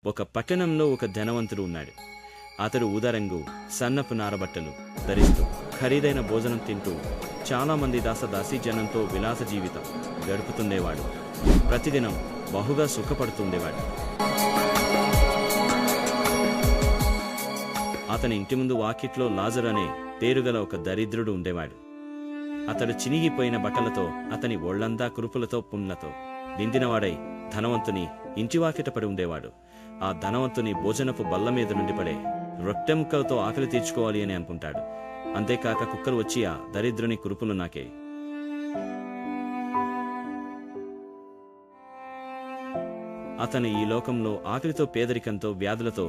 ఒక పట్టణంలో ఒక ధనవంతుడు ఉన్నాడు. అతడు ఊదారంగు సన్నపు నారబట్టలు ధరిస్తూ ఖరీదైన భోజనం తింటూ చాలామంది దాసదాసీ జనంతో విలాస జీవితం గడుపుతుండేవాడు. ప్రతిదినం బహుగా సుఖపడుతుండేవాడు. అతని ఇంటి ముందు వాకిట్లో లాజరు అనే పేరుగల ఒక దరిద్రుడు ఉండేవాడు. అతడు చినిగిపోయిన బట్టలతో, అతని ఒళ్లంతా కురుపులతో, పుండ్లతో నిండినవాడై ధనవంతుని ఇంటివాకిట పడి ఉండేవాడు. ఆ ధనవంతుని భోజనపు బల్ల మీద నుండి పడే రొట్టెముక్కలతో ఆకలి తీర్చుకోవాలి అని అనుకుంటాడు. అంతేకాక కుక్కలు వచ్చి ఆ దరిద్రుని కురుపులు నాకే. అతను ఈ లోకంలో ఆకలితో, పేదరికంతో, వ్యాధులతో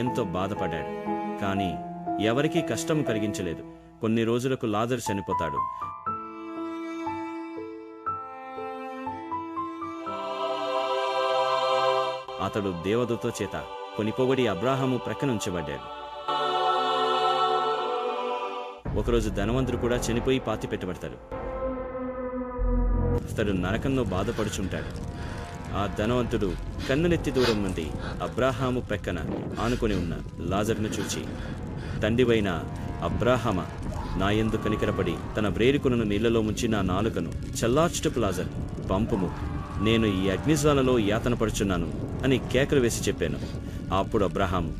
ఎంతో బాధపడ్డాడు. కానీ ఎవరికీ కష్టం కలిగించలేదు. కొన్ని రోజులకు లాజరు చనిపోతాడు. అతడు దేవదూత చేత కొనిపోబడి అబ్రాహాము ప్రక్కన ఉంచబడ్డాడు. ఒకరోజు ధనవంతుడు కూడా చనిపోయి పాతి పెట్టబడతాడు. అతడు నరకంలో బాధపడుచుంటాడు. ఆ ధనవంతుడు కన్నులెత్తి దూరం నుండి అబ్రాహాము ప్రక్కన ఆనుకొని ఉన్న లాజరును చూచి, తండ్రివైన అబ్రాహామా, నా యందు కనికరపడి తన వ్రేలికొనను నీళ్లలో ముంచి నా నాలుకను చల్లార్చుటకు లాజరు పంపుము, నేను ఈ అగ్నిజ్వాలలో యాతన పడుచున్నాను అని కేకలు వేసి చెప్పాను. అప్పుడు అబ్రాహాము,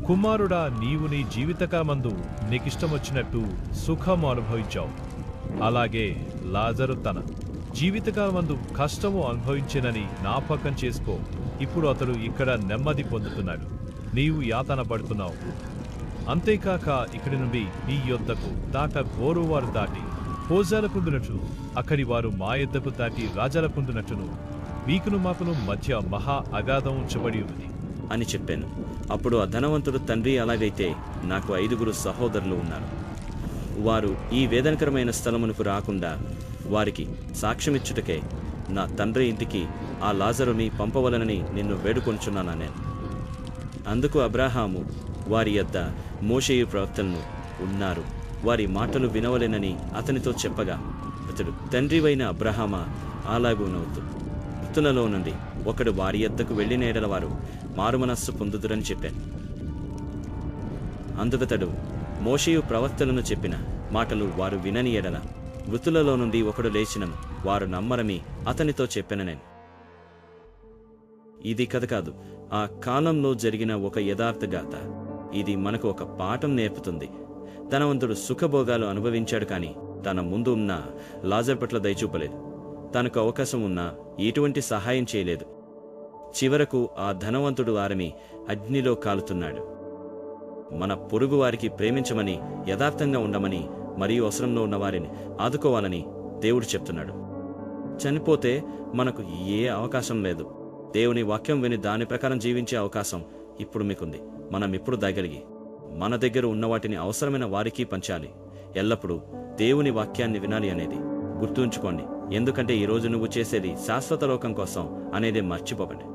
కుమారుడా, నీవు నీ జీవితకాలమందు నీకిష్టమొచ్చినట్టు సుఖము అనుభవించావు. అలాగే లాజరు తన జీవితకాలమందు కష్టము అనుభవించినని జ్ఞాపకం చేసుకో. ఇప్పుడు అతడు ఇక్కడ నెమ్మది పొందుతున్నాడు, నీవు యాతన పడుతున్నావు. అంతేకాక ఇక్కడి నుండి నీ యొద్దకు దాట గోరువారు దాటి పోజాలకుందునట్లు, అక్కడి వారు మా యొద్దకు దాటి రాజాలకుందునట్టును మీకును మాకును మధ్య మహా అగాధం ఉంచబడి ఉంది అని చెప్పాను. అప్పుడు ఆ ధనవంతుడు, తండ్రి, అలాగైతే నాకు 5 సహోదరులు ఉన్నారు. వారు ఈ వేదనకరమైన స్థలమునకు రాకుండా వారికి సాక్ష్యమిచ్చుటకే నా తండ్రి ఇంటికి ఆ లాజరుని పంపవలనని నిన్ను వేడుకొంచున్నానా నేను. అందుకు అబ్రాహాము, వారి యొద్ద మోషేయు ప్రవక్తలను ఉన్నారు, వారి మాటలు వినవలెనని అతనితో చెప్పగా, అతడు, తండ్రివైన అబ్రాహామా, అలాగూనవద్దు. మృతులలో నుండి ఒకడు వారి యొద్దకు వెళ్ళిన ఎడల వారు మారుమనస్సు పొందుదురని చెప్పాను. అందుకతడు మోషేయు ప్రవక్తలను చెప్పిన మాటలు వారు వినని ఎడల మృతులలో నుండి ఒకడు లేచినను వారు నమ్మరని అతనితో చెప్పాను నేను. ఇది కథ కాదు, ఆ కాలంలో జరిగిన ఒక యథార్థ గాథ. ఇది మనకు ఒక పాఠం నేర్పుతుంది. ధనవంతుడు సుఖభోగాలు అనుభవించాడు, కానీ తన ముందు ఉన్న లాజరు పట్ల దయచూపలేదు. తనకు అవకాశం ఉన్నా ఎటువంటి సహాయం చేయలేదు. చివరకు ఆ ధనవంతుడు వారిని అగ్నిలో కాలుతున్నాడు. మన పొరుగు వారికి ప్రేమించమని, యథార్థంగా ఉండమని, మరియు అవసరంలో ఉన్న వారిని ఆదుకోవాలని దేవుడు చెప్తున్నాడు. చనిపోతే మనకు ఏ అవకాశం లేదు. దేవుని వాక్యం విని దాని ప్రకారం జీవించే అవకాశం ఇప్పుడు మీకుంది. మనం ఇప్పుడు దయగలిగి మన దగ్గర ఉన్న వాటిని అవసరమైన వారికి పంచాలి. ఎల్లప్పుడూ దేవుని వాక్యాన్ని వినాలి అనేది గుర్తుంచుకోండి. ఎందుకంటే ఈరోజు నువ్వు చేసేది శాశ్వత లోకం కోసం అనేది మర్చిపోకండి.